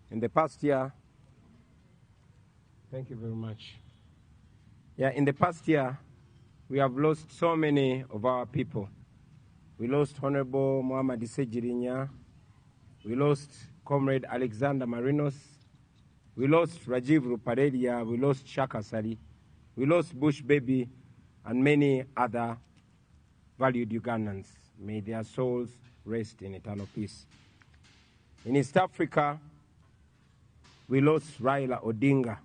In the past year, thank you very much. Yeah, in the past year, we have lost so many of our people. We lost Honorable Muhammad Sejirinya. We lost Comrade Alexander Marinos. We lost Rajiv Ruparelia. We lost Shaka Sali. We lost Bush Baby and many other valued Ugandans. May their souls rest in eternal peace. In East Africa, we lost Raila Odinga.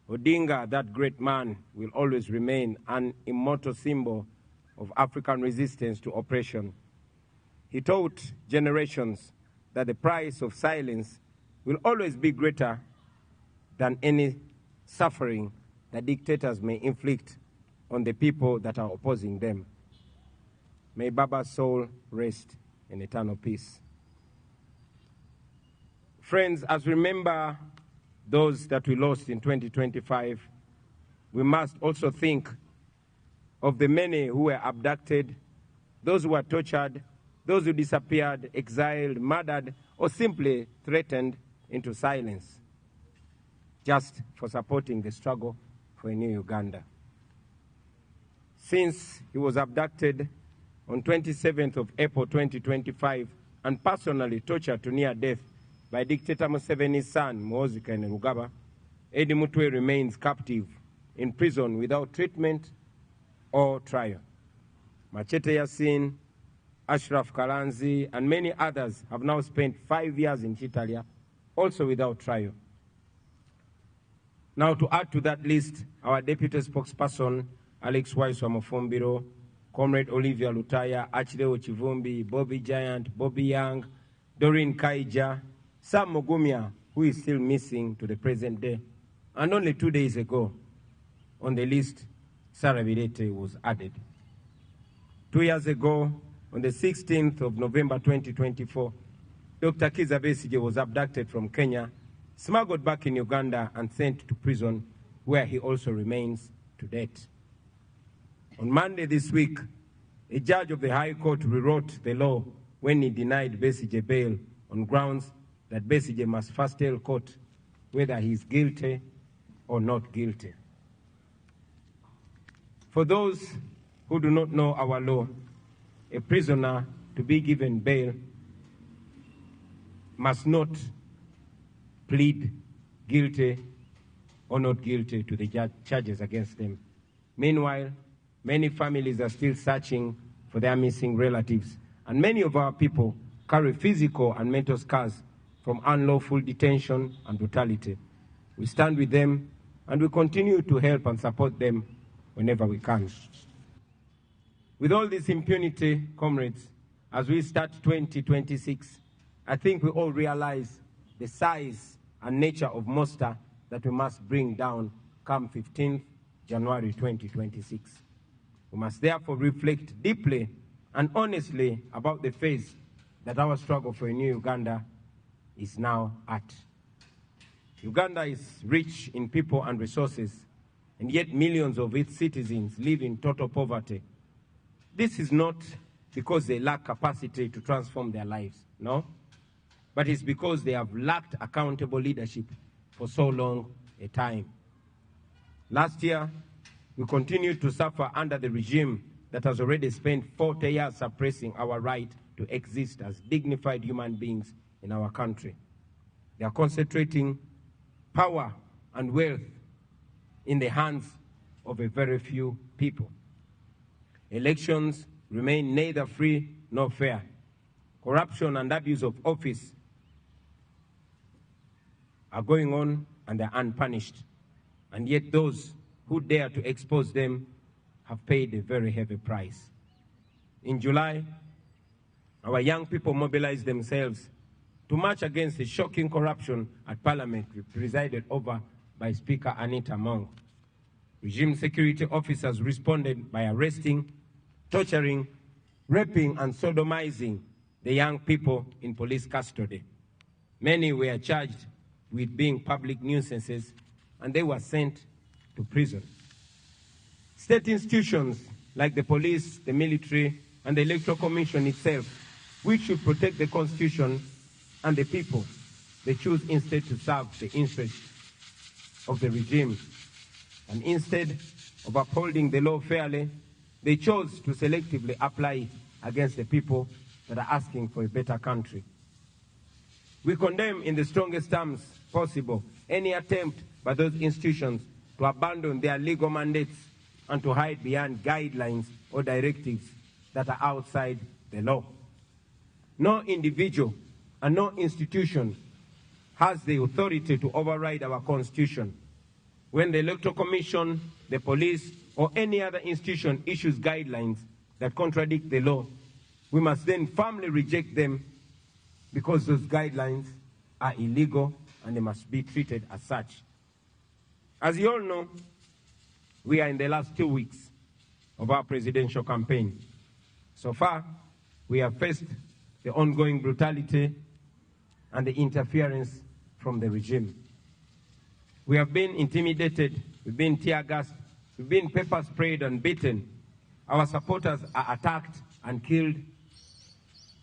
Odinga, that great man, will always remain an immortal symbol of African resistance to oppression. He taught generations that the price of silence will always be greater than any suffering that dictators may inflict on the people that are opposing them. May Baba's soul rest in eternal peace. Friends, as we remember those that we lost in 2025, we must also think of the many who were abducted, those who were tortured, those who disappeared, exiled, murdered, or simply threatened into silence, just for supporting the struggle for a new Uganda. Since he was abducted on 27th of April 2025 and personally tortured to near death by dictator Museveni's son, Muhoozi Kainerugaba, Eddie Mutwe remains captive in prison without treatment or trial. Machete Yasin, Ashraf Kalanzi, and many others have now spent 5 years in Chitalia, also without trial. Now, to add to that list, our deputy spokesperson, Alex Waiswa Mufumbiro, Comrade Olivia Lutaya, Achileo Chivumbi, Bobby Giant, Bobby Young, Doreen Kaija, Sam Mugumya, who is still missing to the present day, and only 2 days ago, on the list, Sarah Birete was added. 2 years ago, on the 16th of November 2024, Dr. Kizza Besigye was abducted from Kenya, smuggled back in Uganda, and sent to prison, where he also remains to date. On Monday this week, a judge of the High Court rewrote the law when he denied Besigye bail on grounds that Besigye must first tell court whether he is guilty or not guilty. For those who do not know our law, a prisoner to be given bail must not plead guilty or not guilty to the charges against them. Meanwhile, many families are still searching for their missing relatives, and many of our people carry physical and mental scars from unlawful detention and brutality. We stand with them, and we continue to help and support them whenever we can. With all this impunity, comrades, as we start 2026, I think we all realize the size and nature of monster that we must bring down come 15th January 2026. We must therefore reflect deeply and honestly about the phase that our struggle for a new Uganda is now at. Uganda is rich in people and resources, and yet millions of its citizens live in total poverty. This is not because they lack capacity to transform their lives, no, but it's because they have lacked accountable leadership for so long a time. Last year, we continued to suffer under the regime that has already spent 40 years suppressing our right to exist as dignified human beings in our country. They are concentrating power and wealth in the hands of a very few people. Elections remain neither free nor fair. Corruption and abuse of office are going on and they're unpunished. And yet those who dare to expose them have paid a very heavy price. In July, our young people mobilized themselves to march against the shocking corruption at Parliament presided over by Speaker Anita Among. Regime security officers responded by arresting, torturing, raping, and sodomizing the young people in police custody. Many were charged with being public nuisances, and they were sent to prison. State institutions like the police, the military, and the Electoral Commission itself, which should protect the Constitution and the people, they choose instead to serve the interests of the regime. And instead of upholding the law fairly, they chose to selectively apply it against the people that are asking for a better country. We condemn in the strongest terms possible any attempt by those institutions to abandon their legal mandates and to hide behind guidelines or directives that are outside the law. No individual and no institution has the authority to override our Constitution. When the Electoral Commission, the police, or any other institution issues guidelines that contradict the law, we must then firmly reject them because those guidelines are illegal and they must be treated as such. As you all know, we are in the last 2 weeks of our presidential campaign. So far, we have faced the ongoing brutality and the interference from the regime. We have been intimidated, we've been tear gassed, we've been pepper sprayed and beaten. Our supporters are attacked and killed.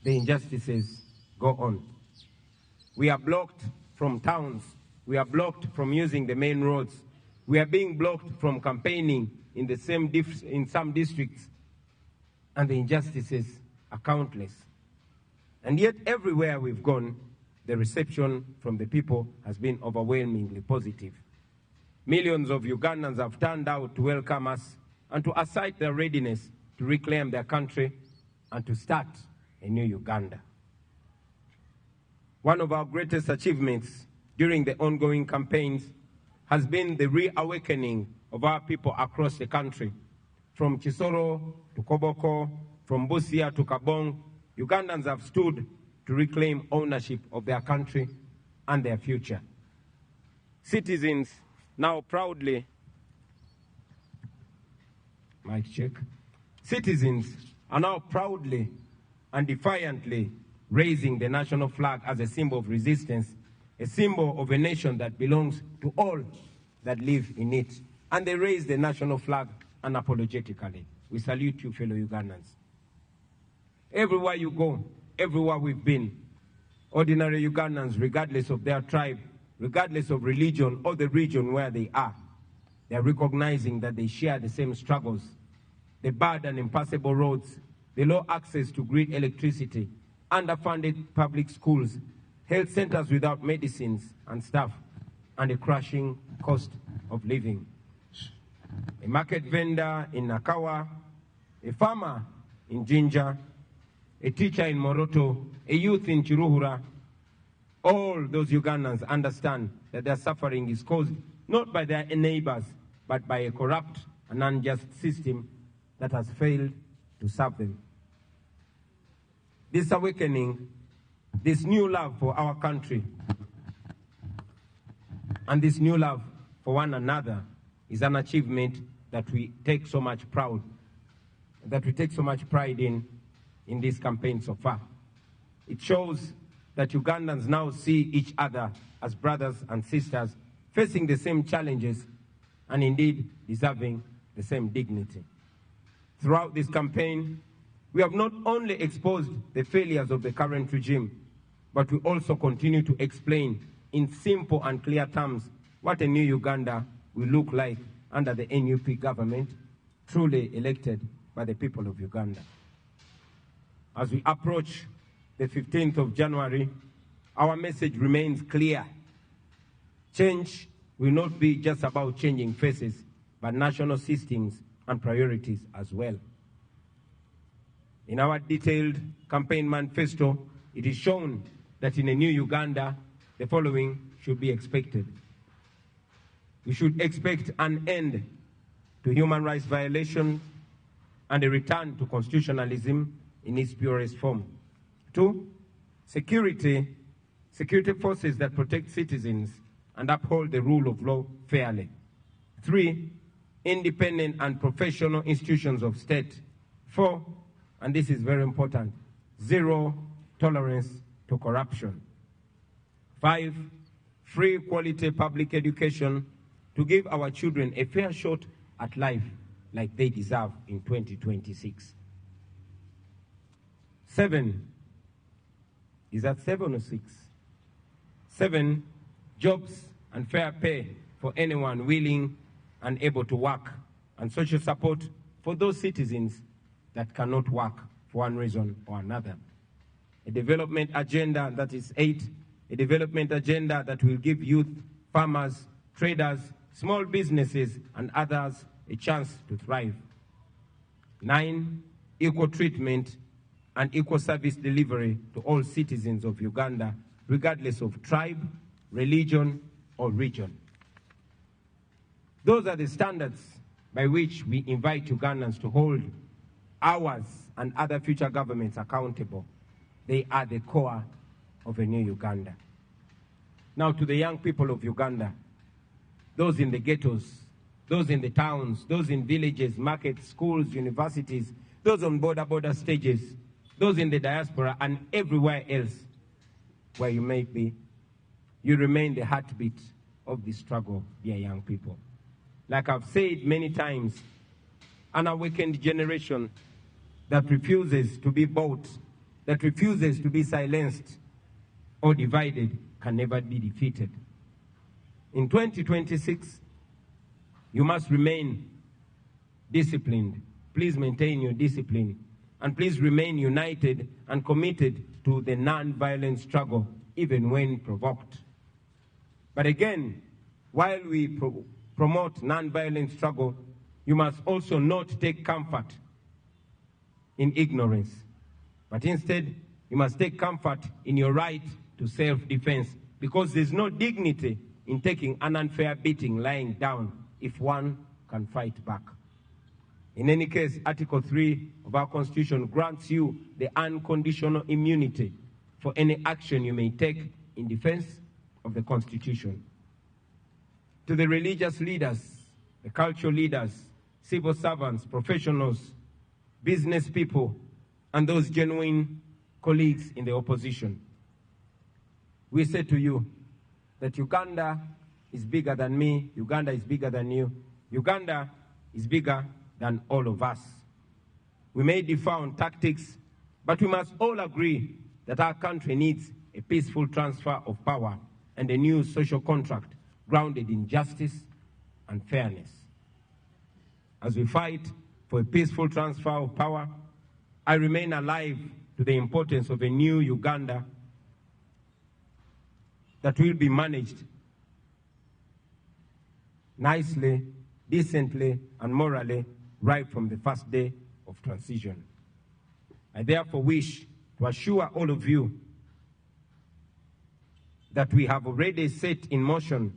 The injustices go on. We are blocked from towns. We are blocked from using the main roads. We are being blocked from campaigning in some districts. And the injustices are countless. And yet everywhere we've gone, the reception from the people has been overwhelmingly positive. Millions of Ugandans have turned out to welcome us and to assert their readiness to reclaim their country and to start a new Uganda. One of our greatest achievements during the ongoing campaigns has been the reawakening of our people across the country. From Chisoro to Koboko, from Busia to Kabong, Ugandans have stood to reclaim ownership of their country and their future. Citizens now proudly, Citizens are now proudly and defiantly raising the national flag as a symbol of resistance, a symbol of a nation that belongs to all that live in it. And they raise the national flag unapologetically. We salute you, fellow Ugandans. Everywhere you go, everywhere we've been, ordinary Ugandans, regardless of their tribe, regardless of religion or the region where they are recognizing that they share the same struggles. The bad and impassable roads, the low access to grid electricity, underfunded public schools, health centers without medicines and staff, and a crashing cost of living. A market vendor in Nakawa, a farmer in Jinja, a teacher in Moroto, a youth in Chiruhura, all those Ugandans understand that their suffering is caused not by their neighbors, but by a corrupt and unjust system that has failed to serve them. This awakening, this new love for our country, and this new love for one another is an achievement that we take so much pride in this campaign so far. It shows that Ugandans now see each other as brothers and sisters, facing the same challenges and indeed deserving the same dignity. Throughout this campaign, we have not only exposed the failures of the current regime, but we also continue to explain in simple and clear terms what a new Uganda will look like under the NUP government, truly elected by the people of Uganda. As we approach the 15th of January, our message remains clear. Change will not be just about changing faces, but national systems and priorities as well. In our detailed campaign manifesto, it is shown that in a new Uganda, the following should be expected. We should expect an end to human rights violations and a return to constitutionalism in its purest form. 2, security forces that protect citizens and uphold the rule of law fairly. 3, independent and professional institutions of state. 4, and this is very important, 0 tolerance to corruption. 5, free quality public education to give our children a fair shot at life like they deserve in 2026. 7, is that 7 or 6? 7, jobs and fair pay for anyone willing and able to work, and social support for those citizens that cannot work for one reason or another. A development agenda that is 8, a development agenda that will give youth, farmers, traders, small businesses, and others a chance to thrive. 9, equal treatment and equal service delivery to all citizens of Uganda, regardless of tribe, religion, or region. Those are the standards by which we invite Ugandans to hold ours and other future governments accountable. They are the core of a new Uganda. Now to the young people of Uganda, those in the ghettos, those in the towns, those in villages, markets, schools, universities, those on border stages, those in the diaspora and everywhere else where you may be, you remain the heartbeat of the struggle, dear young people. Like I've said many times, an awakened generation that refuses to be bought, that refuses to be silenced or divided, can never be defeated. In 2026, you must remain disciplined. Please maintain your discipline. And please remain united and committed to the non-violent struggle, even when provoked. But again, while we promote non-violent struggle, you must also not take comfort in ignorance, but instead, you must take comfort in your right to self-defense, because there's no dignity in taking an unfair beating lying down if one can fight back. In any case, Article 3 of our Constitution grants you the unconditional immunity for any action you may take in defense of the Constitution. To the religious leaders, the cultural leaders, civil servants, professionals, business people, and those genuine colleagues in the opposition, we say to you that Uganda is bigger than me, Uganda is bigger than you, Uganda is bigger than all of us. We may differ on tactics, but we must all agree that our country needs a peaceful transfer of power and a new social contract grounded in justice and fairness. As we fight for a peaceful transfer of power, I remain alive to the importance of a new Uganda that will be managed nicely, decently, and morally right from the first day of transition. I therefore wish to assure all of you that we have already set in motion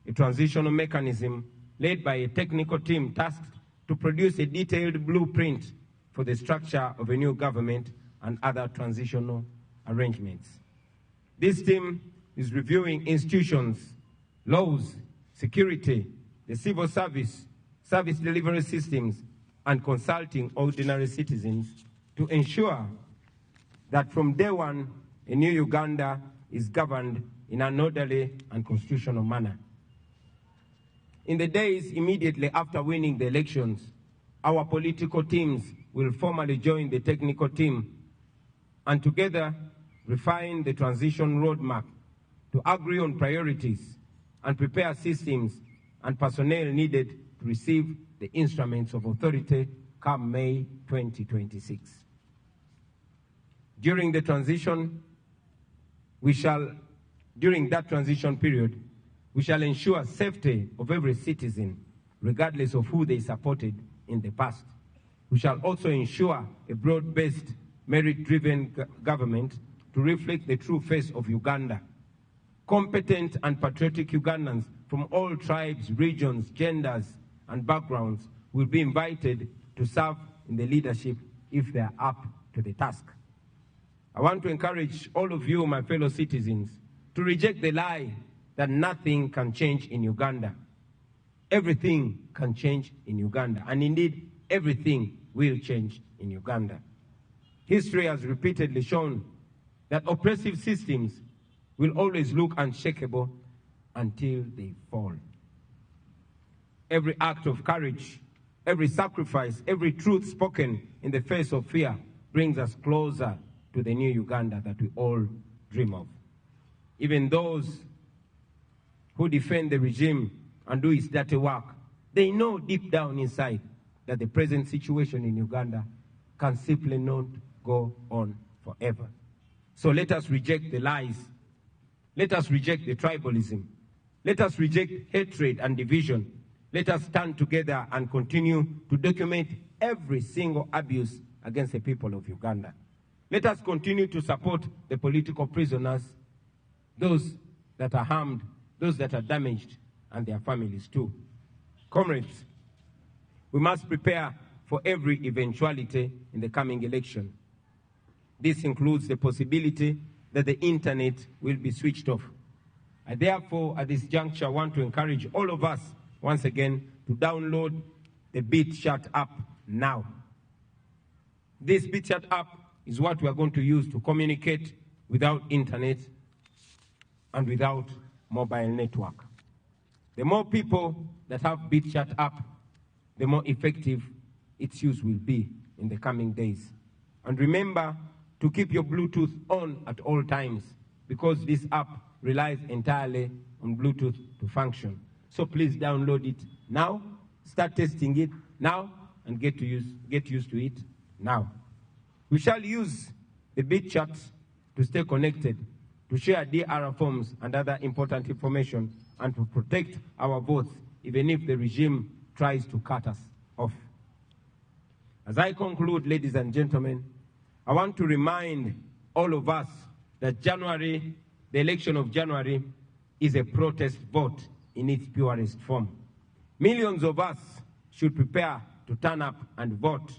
a transitional mechanism led by a technical team tasked to produce a detailed blueprint for the structure of a new government and other transitional arrangements. This team is reviewing institutions, laws, security, the civil service, service delivery systems, and consulting ordinary citizens to ensure that from day one, a new Uganda is governed in an orderly and constitutional manner. In the days immediately after winning the elections, our political teams will formally join the technical team and together refine the transition roadmap to agree on priorities and prepare systems and personnel needed to receive the instruments of authority come May 2026. During that transition period, we shall ensure safety of every citizen, regardless of who they supported in the past. We shall also ensure a broad-based, merit-driven government to reflect the true face of Uganda. Competent and patriotic Ugandans from all tribes, regions, genders, and backgrounds will be invited to serve in the leadership if they are up to the task. I want to encourage all of you, my fellow citizens, to reject the lie that nothing can change in Uganda. Everything can change in Uganda, and indeed, everything will change in Uganda. History has repeatedly shown that oppressive systems will always look unshakable until they fall. Every act of courage, every sacrifice, every truth spoken in the face of fear brings us closer to the new Uganda that we all dream of. even those who defend the regime and do its dirty work, they know deep down inside that the present situation in Uganda can simply not go on forever. So let us reject the lies. Let us reject the tribalism. Let us reject hatred and division. Let us stand together and continue to document every single abuse against the people of Uganda. Let us continue to support the political prisoners, those that are harmed, those that are damaged, and their families too. Comrades, we must prepare for every eventuality in the coming election. This includes the possibility that the internet will be switched off. I therefore, at this juncture, want to encourage all of us, once again, to download the BitChat app now. This BitChat app is what we are going to use to communicate without internet and without mobile network. The more people that have BitChat app, the more effective its use will be in the coming days. And remember to keep your Bluetooth on at all times, because this app relies entirely on Bluetooth to function. So please download it now, start testing it now, and get used to it now. We shall use the BitChat to stay connected, to share DR forms and other important information, and to protect our votes, even if the regime tries to cut us off. As I conclude, ladies and gentlemen, I want to remind all of us that the election of January, is a protest vote in its purest form. Millions of us should prepare to turn up and vote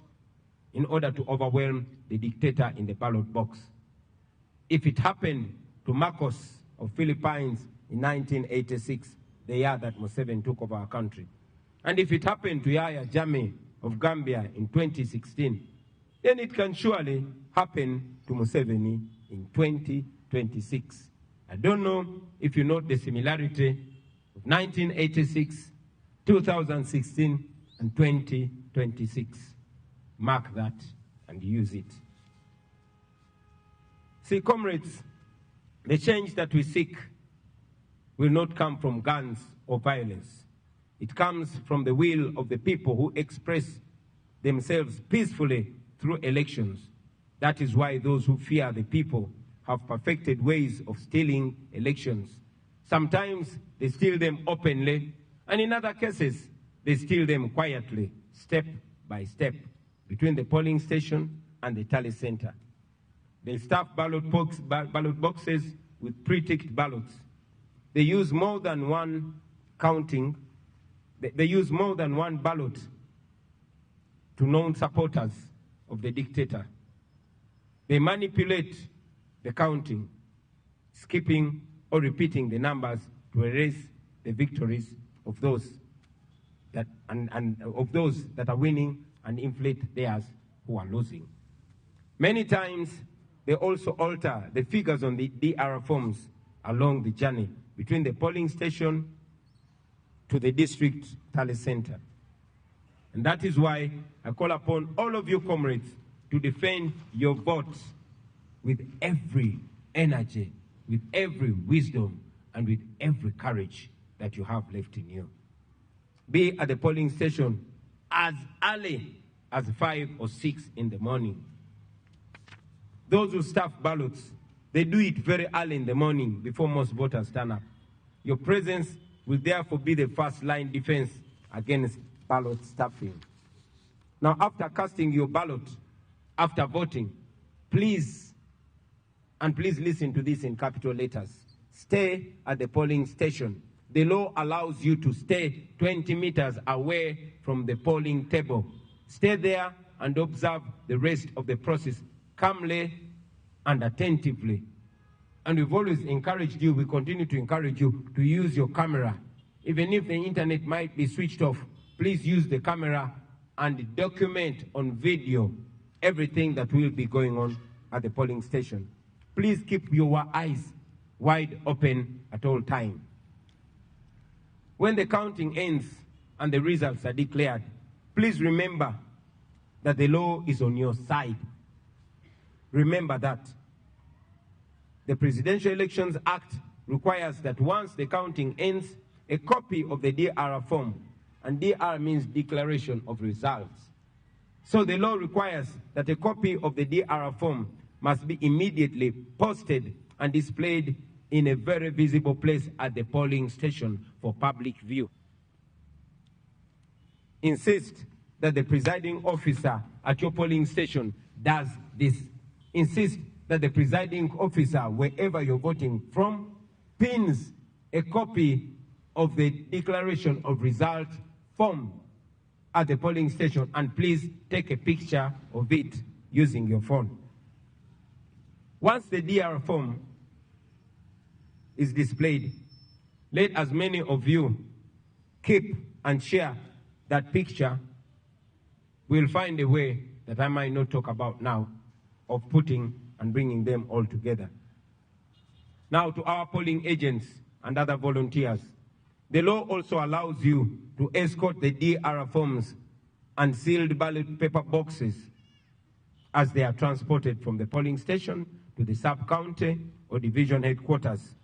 in order to overwhelm the dictator in the ballot box. If it happened to Marcos of Philippines in 1986, the year that Museveni took over our country, and if it happened to Yahya Jammeh of Gambia in 2016, then it can surely happen to Museveni in 2026. I don't know if you note the similarity of 1986, 2016, and 2026. Mark that and use it. See, comrades, the change that we seek will not come from guns or violence. It comes from the will of the people who express themselves peacefully through elections. That is why those who fear the people have perfected ways of stealing elections. Sometimes they steal them openly, and in other cases, they steal them quietly, step by step, between the polling station and the tally center. They stuff ballot boxes with pre-ticked ballots. They use more than one counting. They use more than one ballot to known supporters of the dictator. They manipulate the counting, skipping or repeating the numbers to erase the victories of those that of those that are winning and inflate theirs who are losing. Many times, they also alter the figures on the DR forms along the journey between the polling station to the district tally center. And that is why I call upon all of you comrades to defend your votes with every energy, with every wisdom, and with every courage that you have left in you. Be at the polling station as early as 5 or 6 in the morning. Those who stuff ballots, they do it very early in the morning before most voters turn up. Your presence will therefore be the first line defense against ballot stuffing. Now, after casting your ballot, after voting, please listen to this in capital letters. Stay at the polling station. The law allows you to stay 20 meters away from the polling table. Stay there and observe the rest of the process calmly and attentively. And we've always encouraged you, we continue to encourage you to use your camera. Even if the internet might be switched off, please use the camera and document on video everything that will be going on at the polling station. Please keep your eyes wide open at all times. When the counting ends and the results are declared, please remember that the law is on your side. Remember that. The Presidential Elections Act requires that once the counting ends, a copy of the DR form, and DR means Declaration of Results. So the law requires that a copy of the DR form must be immediately posted and displayed in a very visible place at the polling station for public view. Insist that the presiding officer at your polling station does this. Insist that the presiding officer, wherever you're voting from, pins a copy of the Declaration of Result form at the polling station, and please take a picture of it using your phone. Once the DR form is displayed, let as many of you keep and share that picture. We'll find a way that I might not talk about now of putting and bringing them all together. Now, to our polling agents and other volunteers, the law also allows you to escort the DR forms and sealed ballot paper boxes as they are transported from the polling station to the sub-county or division headquarters,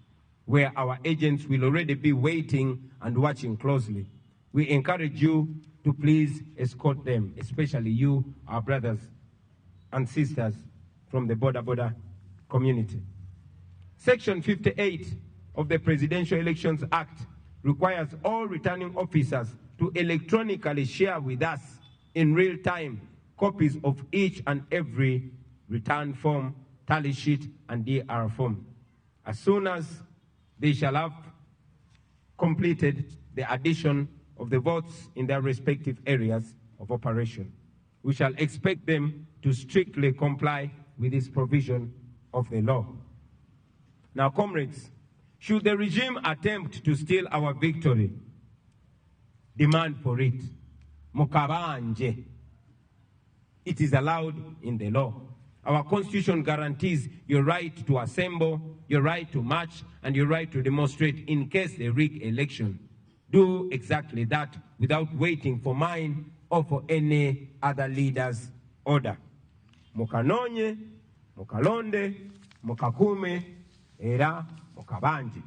where our agents will already be waiting and watching closely. We encourage you to please escort them, especially you, our brothers and sisters from the border community. Section 58 of the Presidential Elections Act requires all returning officers to electronically share with us in real time copies of each and every return form, tally sheet, and DR form. As soon as they shall have completed the addition of the votes in their respective areas of operation, we shall expect them to strictly comply with this provision of the law. Now, comrades, should the regime attempt to steal our victory, demand for it. Mukabanje. It is allowed in the law. Our Constitution guarantees your right to assemble, your right to march, and your right to demonstrate in case they rig election. Do exactly that without waiting for mine or for any other leader's order. Mukanonye, mukalonde, mukakume, era mukabanje.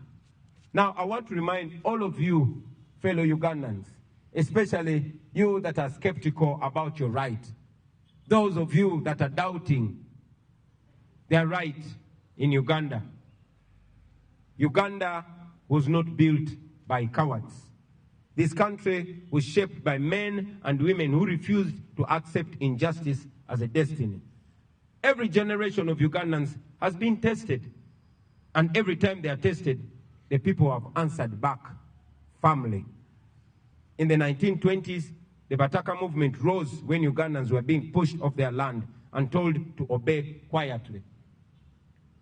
Now, I want to remind all of you, fellow Ugandans, especially you that are skeptical about your right, those of you that are doubting their right in Uganda. Uganda was not built by cowards. This country was shaped by men and women who refused to accept injustice as a destiny. Every generation of Ugandans has been tested, and every time they are tested, the people have answered back firmly. In the 1920s, the Bataka movement rose when Ugandans were being pushed off their land and told to obey quietly.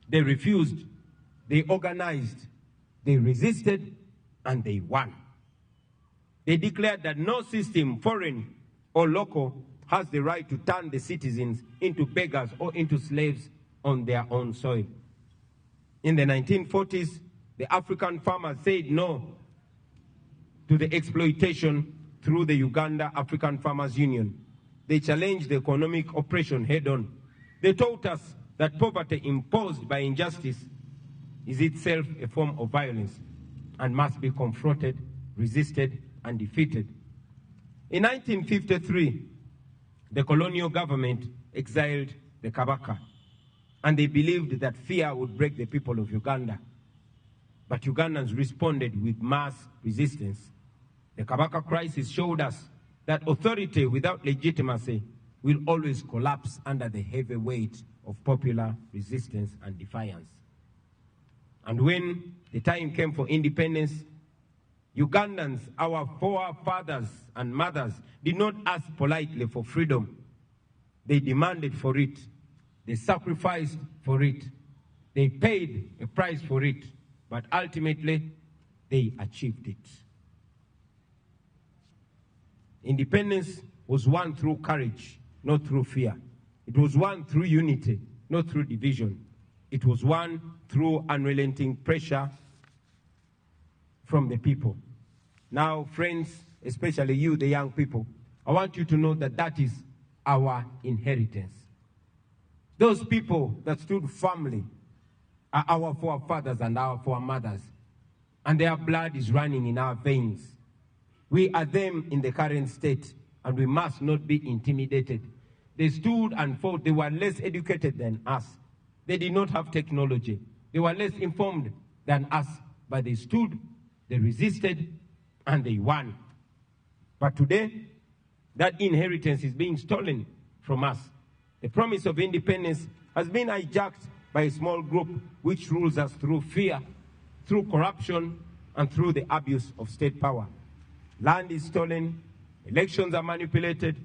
They refused, they organized, they resisted, and they won. They declared that no system, foreign or local, has the right to turn the citizens into beggars or into slaves on their own soil. In the 1940s, the African farmers said no to the exploitation through the Uganda African Farmers Union. They challenged the economic oppression head-on. They taught us that poverty imposed by injustice is itself a form of violence and must be confronted, resisted, and defeated. In 1953, the colonial government exiled the Kabaka, and they believed that fear would break the people of Uganda. But Ugandans responded with mass resistance. The Kabaka crisis showed us that authority without legitimacy will always collapse under the heavy weight of popular resistance and defiance. And when the time came for independence, Ugandans, our forefathers and mothers, did not ask politely for freedom. They demanded for it. They sacrificed for it. They paid a price for it. But ultimately, they achieved it. Independence was won through courage, not through fear. It was won through unity, not through division. It was won through unrelenting pressure from the people. Now, friends, especially you, the young people, I want you to know that that is our inheritance. Those people that stood firmly are our forefathers and our foremothers, and their blood is running in our veins. We are them in the current state, and we must not be intimidated. They stood and fought. They were less educated than us. They did not have technology. They were less informed than us, but they stood, they resisted, and they won. But today, that inheritance is being stolen from us. The promise of independence has been hijacked by a small group which rules us through fear, through corruption, and through the abuse of state power. Land is stolen, elections are manipulated,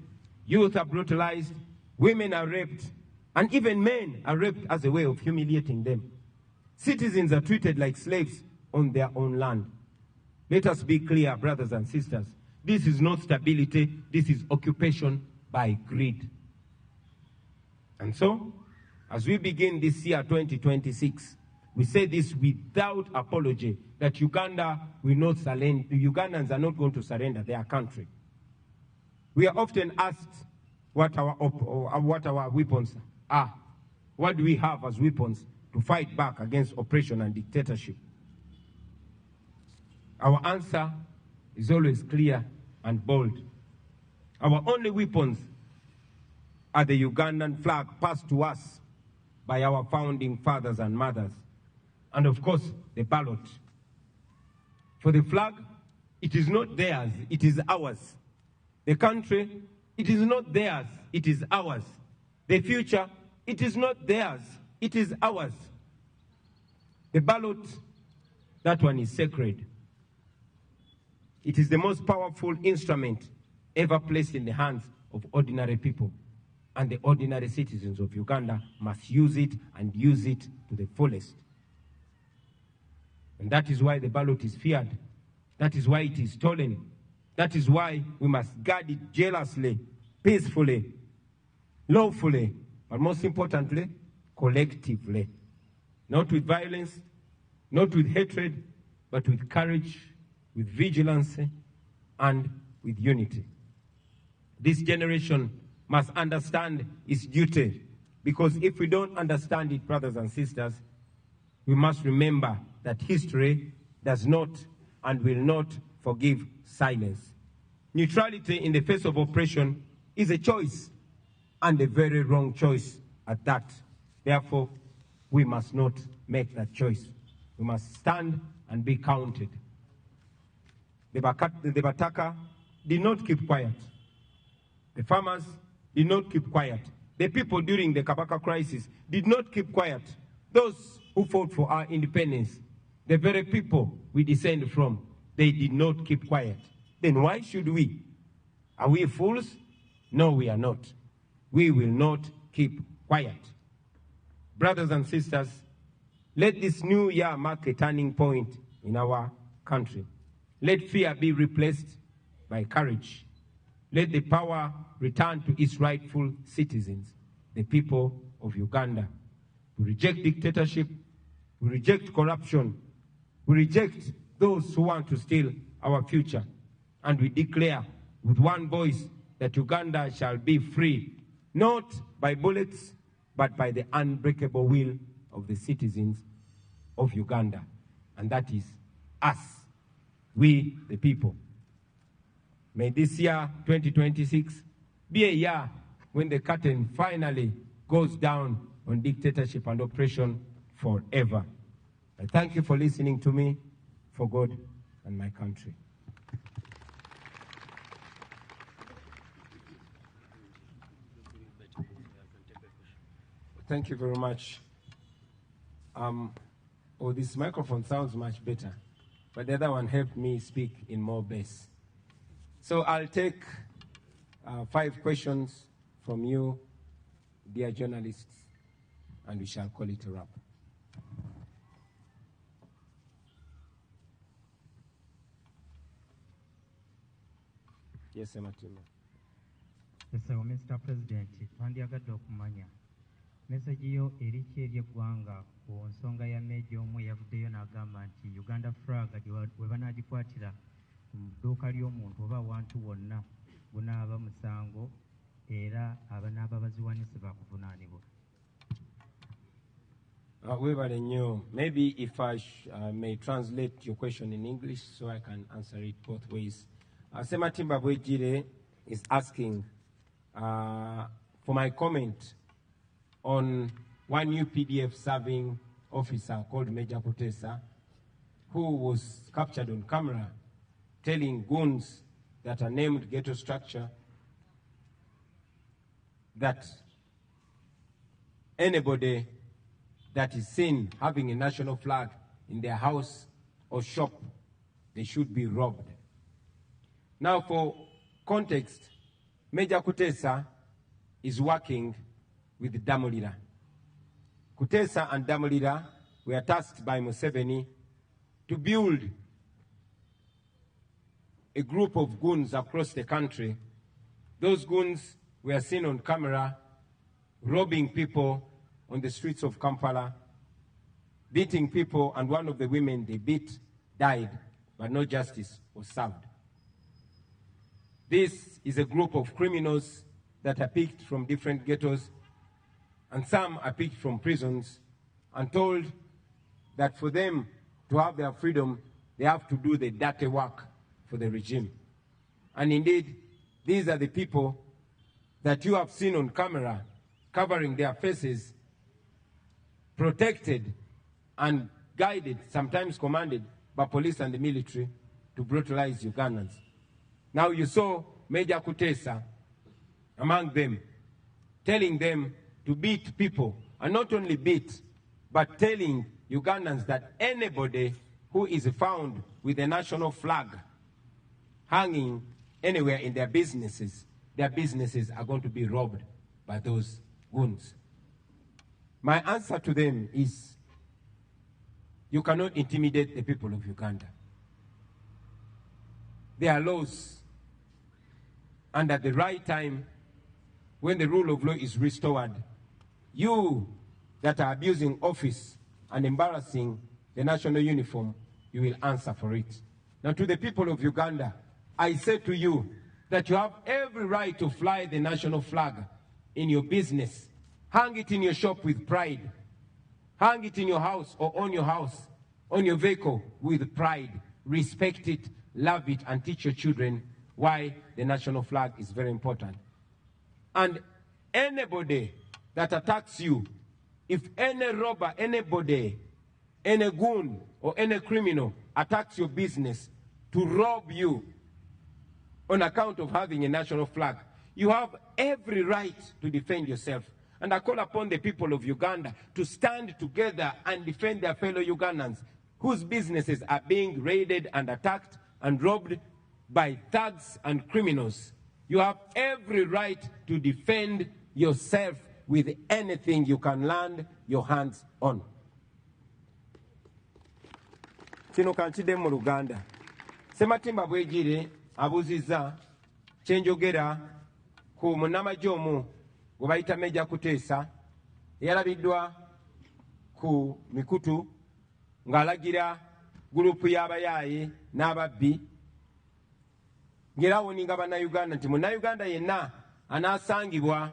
youth are brutalized, women are raped, and even men are raped as a way of humiliating them. Citizens are treated like slaves on their own land. Let us be clear, brothers and sisters. This is not stability, this is occupation by greed. And so, as we begin this year, 2026, we say this without apology, that Uganda will not surrender, Ugandans are not going to surrender their country. We are often asked what our weapons are. What do we have as weapons to fight back against oppression and dictatorship? Our answer is always clear and bold. Our only weapons are the Ugandan flag passed to us by our founding fathers and mothers, and of course, the ballot. For the flag, it is not theirs, it is ours. The country, it is not theirs, it is ours. The future, it is not theirs, it is ours. The ballot, that one is sacred. It is the most powerful instrument ever placed in the hands of ordinary people. And the ordinary citizens of Uganda must use it and use it to the fullest. And that is why the ballot is feared. That is why it is stolen. That is why we must guard it jealously, peacefully, lawfully, but most importantly, collectively. Not with violence, not with hatred, but with courage, with vigilance, and with unity. This generation must understand its duty, because if we don't understand it, brothers and sisters, we must remember that history does not and will not forgive silence. Neutrality in the face of oppression is a choice, and a very wrong choice at that. Therefore, we must not make that choice. We must stand and be counted. The Bataka did not keep quiet. The farmers did not keep quiet. The people during the Kabaka crisis did not keep quiet. Those who fought for our independence, the very people we descend from, they did not keep quiet. Then why should we? Are we fools? No, we are not. We will not keep quiet. Brothers and sisters, let this new year mark a turning point in our country. Let fear be replaced by courage. Let the power return to its rightful citizens, the people of Uganda. We reject dictatorship. We reject corruption. We reject those who want to steal our future. And we declare with one voice that Uganda shall be free, not by bullets, but by the unbreakable will of the citizens of Uganda. And that is us, we the people. May this year, 2026, be a year when the curtain finally goes down on dictatorship and oppression forever. I thank you for listening to me, for God and my country. Thank you very much. This microphone sounds much better, but the other one helped me speak in more bass. So I'll take 5 questions from you, dear journalists, and we shall call it a wrap. Yes, Ematima. Yes, sir, Mr. President, twandyagadde okumanya message yo eriki eri eggwanga ku nsonga ya Meeja omu yavuddeyo n'agamba nti Uganda flag bwe banaagikwatira mu dduuka ly'omuntu oba awantu wonna gunaaba musango era abanaaba baziwanise baakuvunaanibwa. Maybe if I may translate your question in English so I can answer it both ways. Sematimba Bwejire is asking for my comment on one new PDF serving officer called Major Kutesa, who was captured on camera telling goons that are named ghetto structure that anybody that is seen having a national flag in their house or shop, they should be robbed. Now, for context, Major Kutesa is working with Damulira. Kutesa and Damulira were tasked by Museveni to build a group of goons across the country. Those goons were seen on camera robbing people on the streets of Kampala, beating people, and one of the women they beat died, but no justice was served. This is a group of criminals that are picked from different ghettos, and some are picked from prisons and told that for them to have their freedom, they have to do the dirty work for the regime. And indeed, these are the people that you have seen on camera covering their faces, protected and guided, sometimes commanded by police and the military to brutalize Ugandans. Now you saw Major Kutesa among them, telling them to beat people, and not only beat, but telling Ugandans that anybody who is found with a national flag hanging anywhere in their businesses are going to be robbed by those goons. My answer to them is, you cannot intimidate the people of Uganda. There are laws, and at the right time, when the rule of law is restored, you that are abusing office and embarrassing the national uniform, you will answer for it. Now, to the people of Uganda, I say to you that you have every right to fly the national flag in your business. Hang it in your shop with pride. Hang it in your house or on your house, on your vehicle with pride. Respect it, love it, and teach your children why the national flag is very important. And anybody that attacks you, if any robber, anybody, any goon or any criminal attacks your business to rob you on account of having a national flag, you have every right to defend yourself. And I call upon the people of Uganda to stand together and defend their fellow Ugandans whose businesses are being raided and attacked and robbed by thugs and criminals. You have every right to defend yourself with anything you can land your hands on. Kino kanchide mu Luganda. Sematimba Bwejire abuziza kyenjogera ku munnamagye omu gwe bayita Major Kutesa eyalabiddwa ku mikutu ng'alagira gurupu y'abayaaye n'ababbi ng'era awoninga bannayuganda nti munnayuganda yenna anaasangibwa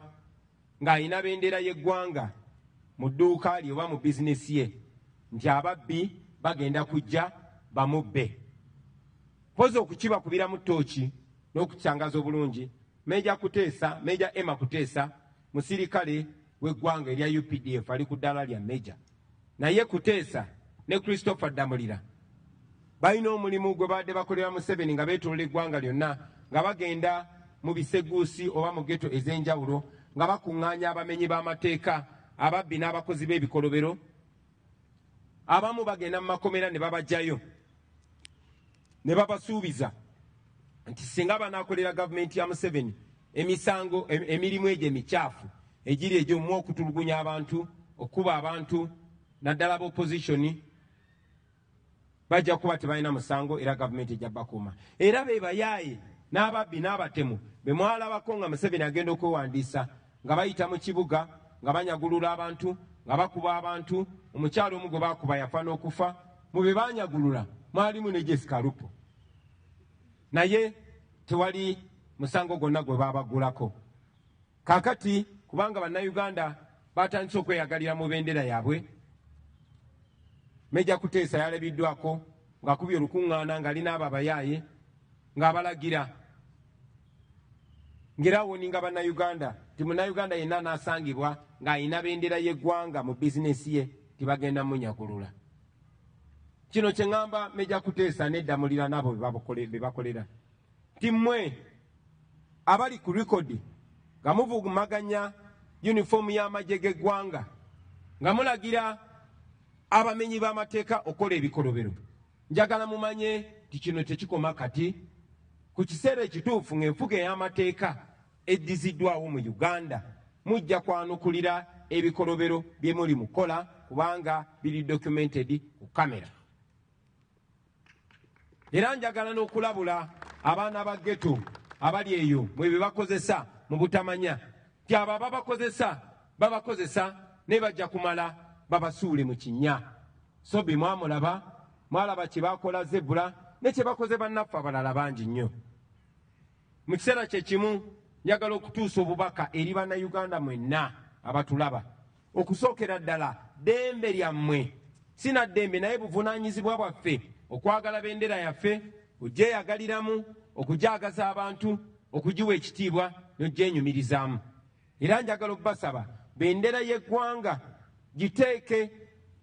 ng'alina bendera y'eggwanga mu dduuka lye oba mu bizinesi ye nti ababbi bagenda kujja bamubbe. Mpozi okukibakubiramu ttooki n'okukitangaza obulungi, Major Kutesa, Major Emma Kutesa, musirikale w'eggwanga erya UPDF ali ku ddaala lya Major. Naye Kutesa ne Christopher Damulira balina omulimu gwe badde bakolera Museveni nga beetolola eggwanga lyonna, nga bagenda mu biseguusi oba mu ghetto ez'enjawulo, nga bakuŋŋaanya abamenyi b'amateeka, ababbi n'abakozi b'ebikolobero. Abamu bagenda mu makomera ne babajjayo ne babasuubiza nti singa banaakolera gavumenti ya Museveni emisango emirimu egyo emikyafu egiri egy'omu okutulugunya abantu, okuba abantu, naddala b'opposition, bajja kuba tebalina musango era gavumenti ejja bakuuma. Era be bayaaye n'ababbi n'abatemu be mwalabako nga Museveni agenda okwewandiisa nga bayita mu kibuga nga banyagulula abantu, nga bakuba abantu. Omukyalo omu gwe baakuba yafa n'okufa. Mu be baanyagulula mwalimu ne Jessica Lupo, naye tewali musango gwonna gwe baabagulako. Kaakati kubanga bannayuganda batandise okweyagalira mu bendera yaabwe, Meja Kuteesa yalabiddwako ng'akubye olukuŋŋaana ng'alina abo abayaaye ng'abalagira ng'erawoni nga bannayuganda ti munnayuganda yenna n'asangibwa ng'ayina bendera y'eggwanga mu bizinesi ye tibagenda munyakulula. Kino kye ŋŋamba Meja Kuteesa n'eddamulira n'abo be bakolera ti mmwe abali ku likodi nga muvugumaganya yunifoomu y'amagye g'eggwanga nga mulagira abamenyi b'amateeka okola ebikolobero, njagala mumanye ti kino tekikoma kati. Ku kiseera ekituufu ng'enfuga ey'amateeka eddiziddwawo mu Uganda mujja kwanukulira ebikolobero bye muli mukola kubanga biri documented ku kamera. Era njagala n'okulabula abaana ba ghetto abali eyo mwe bebakozesa mu butamanya ti abo babakozesa ne bajja kumala babasuule mu kinnya. So be mwalaba kye bakola Zebula ne kye bakoze bannaffe abalala bangi nnyo. Mu kiseera kye kimu njagala okutuusa obubaka eri bannayuganda mwenna abatulaba. Okusookera ddala ddembe lyammwe si na ddembe naye buvunaanyizibwa bwaffe okwagala bendera yaffe, ogyeyagaliramu, okugyagaza abantu, okugiwa ekitiibwa n'ogyenyumirizaamu. Era njagala obbasaba bendera y'eggwanga giteeke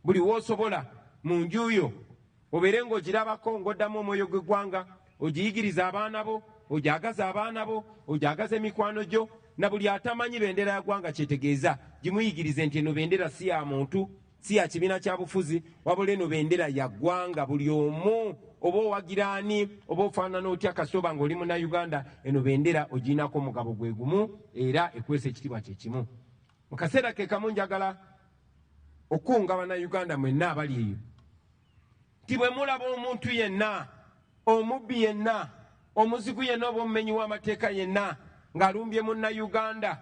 buli w'osobola mu nju yo, obeere ng'ogirabako ng'oddamu omwoyo gw'eggwanga, ogiyigiriza abaana bo, ogyagaze abaana bo, ogyagaze emikwano gyo, na buli atamanyi bendera ya ggwanga kyetegeeza gimuyigirize nti eno bendera si ya muntu, si ya kibiina kya bufuzi, wabula eno bendera ya ggwanga buli omu. Oba owagiraani oba ofaanana otya kasoba ng'oli munnayuganda, eno bendera ogiinako omugabo gwe gumu era ekwesa ekitiibwa kye kimu. Mu kaseera ke kamu njagala okukunga bannayuganda mwenna abali eyo ti bwe mulaba omuntu yenna, omubbi yenna, omuzigu yenna oba omumenyi w'amateeka yenna ng'alumbye munnayuganda,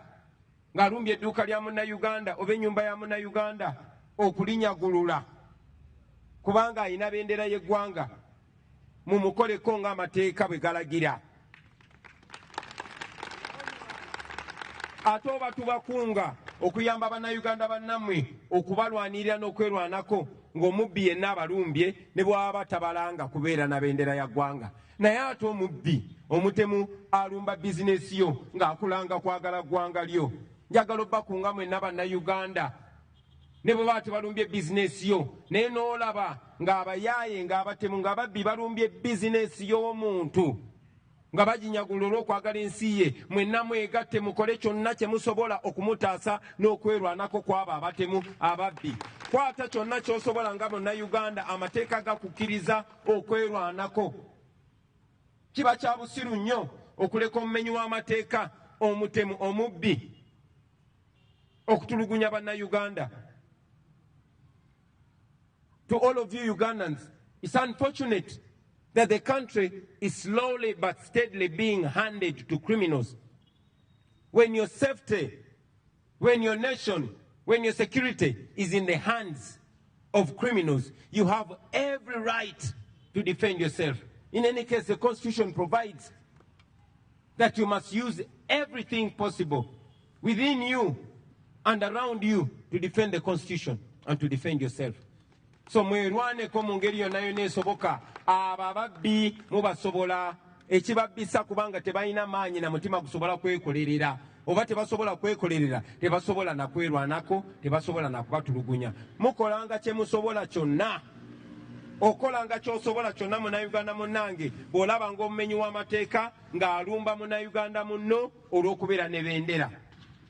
ng'alumbye edduuka lya munnayuganda oba ennyumba ya munnayuganda, okulinyagulula kubanga ayina bendera y'eggwanga, mumukoleko ng'amateeka bwe galagira. Ate oba tubakunga okuyamba bannayuganda bannammwe okubalwanirira n'okwerwanako ng'omubbi yenna abalumbye ne bw'aba tabalanga kubeera na bendera ya ggwanga. Naye ate omubbi omutemu alumba bizinesi yo ng'akulanga kwagala ggwanga lyo. Njagala obbakunga mwenna bannayuganda ne bwe baba tebalumbye bizinesi yo naye n'olaba ng'abayaaye ng'abatemu ng'ababbi balumbye bizinesi y'omuntu nga baginyagula olw'okwagala ensi ye, mwenna mwegatte mukole kyonna kye musobola okumutaasa n'okwerwanako kw'abo abatemu ababbi. Kwata kyonna ky'osobola nga bonnayuganda amateeka gakukkiriza okwerwanako. Kiba kya busiru nnyo okuleka omumenyi w'amateeka omutemu omubbi okutulugunya bannayuganda. To all of you Ugandans, it's unfortunate that the country is slowly but steadily being handed to criminals. When your safety, when your nation, when your security is in the hands of criminals, you have every right to defend yourself. In any case, the Constitution provides that you must use everything possible within you and around you to defend the Constitution and to defend yourself. So mwerwaneko mu ngeri yonna yonna esoboka. Abo ababbi mubasobola, ekibabbisa kubanga tebalina maanyi na mutima gusobola kwekolerera, oba tebasobola kwekolerera tebasobola na kwerwanako, tebasobola na kubatulugunya. Mukolanga kye musobola kyonna, okolanga ky'osobola kyonna munnayuganda munnange bw'olaba ng'omumenyi w'amateeka ng'alumba munnayuganda munno olw'okubeera ne bendera.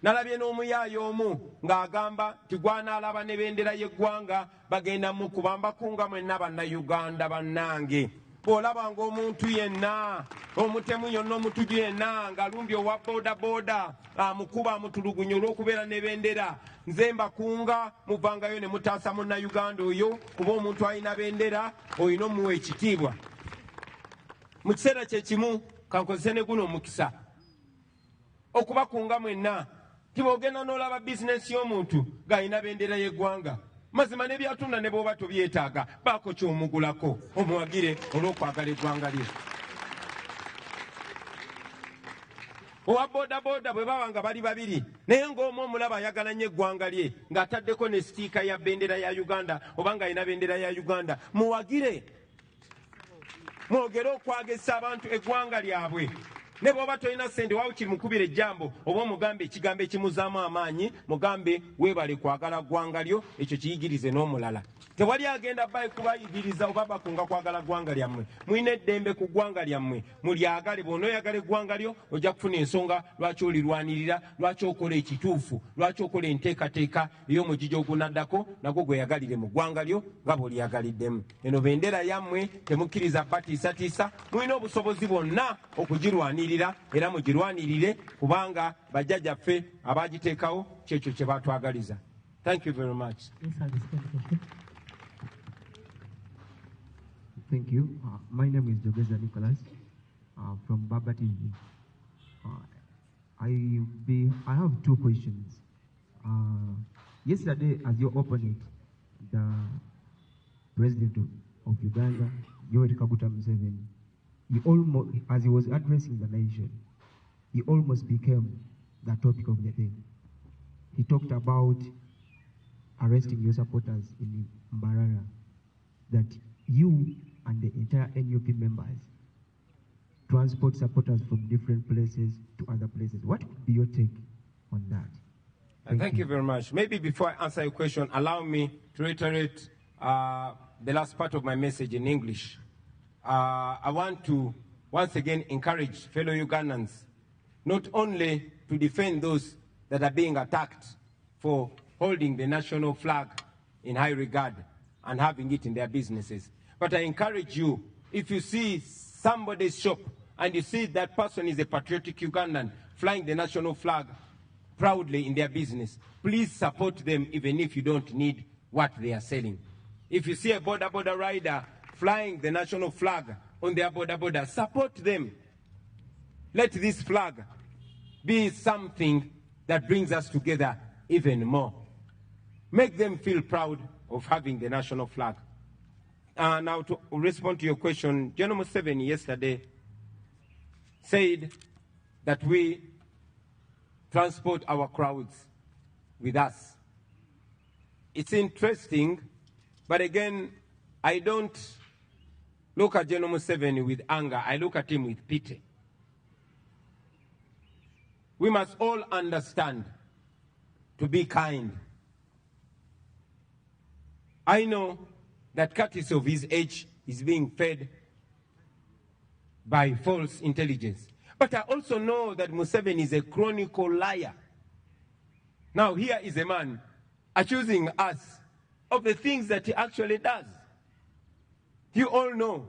Nalabye n'omuyaaye omu ng'agamba nti gwanaalaba ne bendera y'eggwanga bagenda mukubambakunga mwenna bannayuganda bannange. Bw'olaba ng'omuntu yenna, omutemu yonna omutuju yenna ng'alumbye owa boodabooda amukuba amutulugunya olw'okubeera ne bendera, nze mbakunga muvangayo ne mutaasa munnayuganda oyo kuba omuntu alina bendera olina omuwa ekitiibwa. Mu kiseera kye kimu kankozese ne guno omukisa okubakunga mwenna. Tibogenda n'olaba bizinesi y'omuntu ng'alina bendera y'eggwanga, mazima ne byatunda ne bw'oba tobyetaaga baako ky'omugulako omuwagire olw'okwagala eggwanga lye. Owa boodabooda bwe baba nga bali babiri naye ng'omu omulaba ayagala nnyo eggwanga lye ng'ataddeko ne sitiika ya bendera ya uganda oba ng'alina bendera ya uganda, muwagire mwogere okwagesa abantu eggwanga lyabwe. Ne bw'oba tolina ssente waawe kiri mukubira ejjambo oba omugambe ekigambo ekimuzaamu amaanyi, mugambe weebale kwagala ggwanga lyo, ekyo kiyigirize n'omulala. Tewali agenda kubayigiriza oba bakunga kwagala ggwanga lyammwe. Mulina eddembe ku ggwanga lyammwe, mulyagale. Bw'onooyagala eggwanga lyo ojja kufuna ensonga lwaki olirwanirira, lwaki okola ekituufu, lwaki okola enteekateeka ey'omugigi ogunaddako nagwo gweyagalire mu ggwanga lyo nga bw'olyagaliddemu. Eno bendera yammwe temukkiriza batiisatiisa, mulina obusobozi bwonna okugirwanirira era mugirwanirire kubanga bajjajjaffe abaagiteekawo kyekyo kye baatwagaliza. Thank you very much. Thank you. My name is Jogeza Nicholas from Baba TV. I have two questions. Yesterday, as your opponent, the president of Uganda, Yoweri Kaguta Museveni, he almost, as he was addressing the nation, he almost became the topic of the day. He talked about arresting your supporters in Mbarara, that you and the entire NUP members transport supporters from different places to other places. What would be your take on that? Thank you very much. Maybe before I answer your question, allow me to reiterate the last part of my message in English. I want to once again encourage fellow Ugandans not only to defend those that are being attacked for holding the national flag in high regard and having it in their businesses, but I encourage you, if you see somebody's shop and you see that person is a patriotic Ugandan flying the national flag proudly in their business, please support them even if you don't need what they are selling. If you see a border rider flying the national flag on their border, support them. Let this flag be something that brings us together even more. Make them feel proud of having the national flag. Now to respond to your question, General Museveni yesterday said that we transport our crowds with us. It's interesting, but again, I don't look at General Museveni with anger. I look at him with pity. We must all understand to be kind. I know that Curtis of his age is being fed by false intelligence. But I also know that Museveni is a chronicle liar. Now here is a man accusing us of the things that he actually does. You all know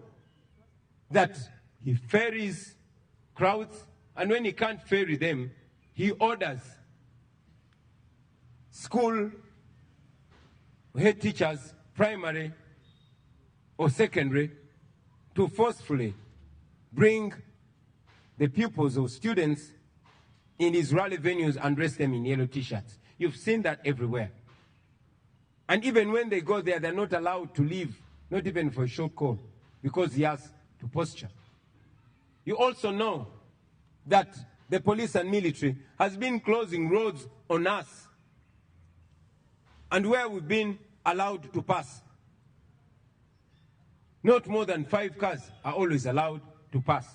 that he ferries crowds, and when he can't ferry them, he orders school head teachers, primary or secondary, to forcefully bring the pupils or students in his rally venues and dress them in yellow t-shirts. You've seen that everywhere. And even when they go there, they're not allowed to leave, not even for a short call, because he has to posture. You also know that the police and military has been closing roads on us, and where we've been allowed to pass, not more than 5 cars are always allowed to pass.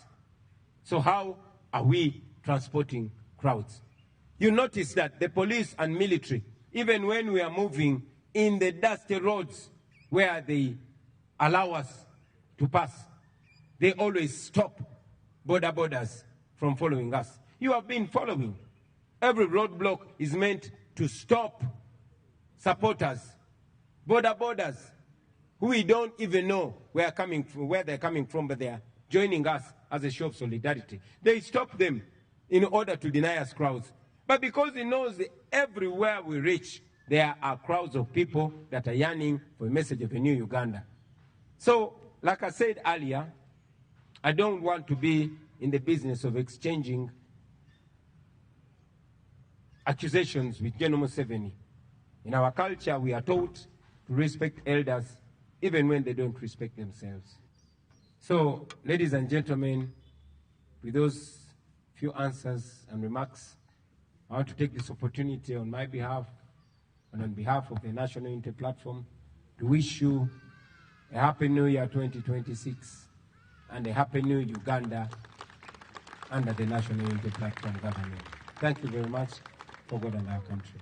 So how are we transporting crowds? You notice that the police and military, even when we are moving in the dusty roads where they allow us to pass, they always stop borders from following us. You have been following. Every roadblock is meant to stop supporters, borders, who we don't even know where they're coming from, but they are joining us as a show of solidarity. They stop them in order to deny us crowds. But because he knows that everywhere we reach, there are crowds of people that are yearning for a message of a new Uganda. So, like I said earlier, I don't want to be in the business of exchanging accusations with General Museveni. In our culture, we are taught to respect elders even when they don't respect themselves. So, ladies and gentlemen, with those few answers and remarks, I want to take this opportunity on my behalf and on behalf of the National Unity Platform to wish you a Happy New Year 2026 and a Happy New Uganda under the National Unity Platform government. Thank you very much for God and our country.